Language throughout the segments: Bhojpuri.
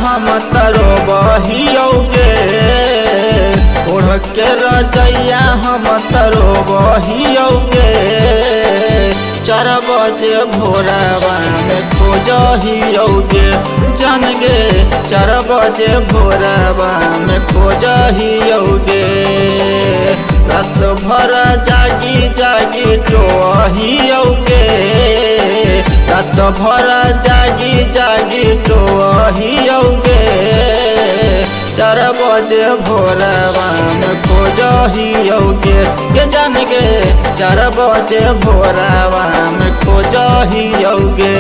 हम तरो बहियोगे ओढ़ के रजैया हम तरो बहियोगे 4 बजे भोरवा में खोजहियोगे जान गे 4 बजे भोरवा में खोजहियोगे रात भर जागी जागी टोहियोगे रात भर जागी जागी टोहियोगे 4 बजे भोरवा में खोजहियोगे के जान गे 4 बजे भोरवा में खोजहियोगे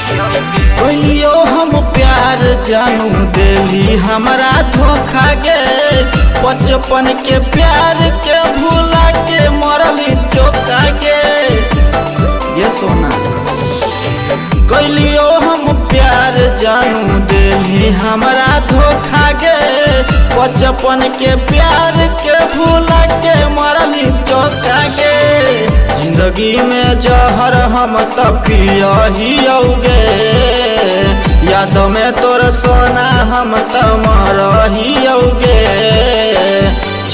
कहियो हम प्यार जानू देली हमरा धोखा गे 55 के प्यार के भूला के मरली चौका गे ये सोना कहियो हम प्यार जानू देली हमरा धोखा गे 55 के प्यार के भूला के मरली चौका गे जिंदगी में जहर हम तो पियहियोगे याद में तोर सोना हम तो मरहियोगे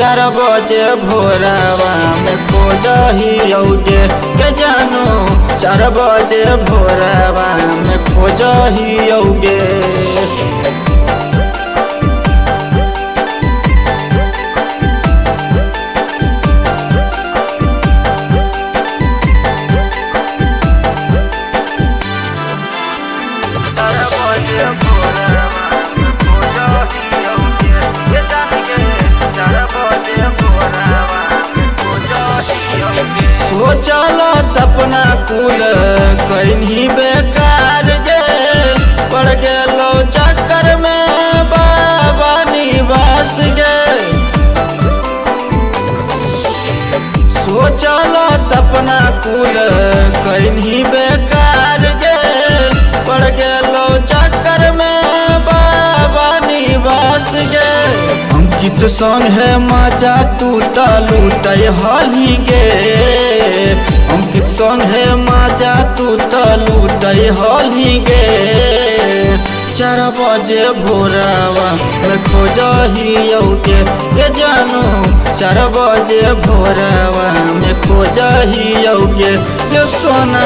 4 बजे भोरवा में खोजहियोगे के जानू 4 बजे भोरवा में खोजहियोगे सोचल सपना कुल कहीं बेकार गे पड़ गेलो चक्कर में बाबा निवास गे सोचल सपना कुल कहीं बेकार गे पड़ गेलो चक्कर में बाबा निवास गे अंकित संग है मजा तू त लूटय हली गे अंकित संग है मजा तू त लूटय हली गे 4 बजे भोरवा में खोजहियोगे के जानू 4 बजे भोरवा में खोजहियोगे के सोना।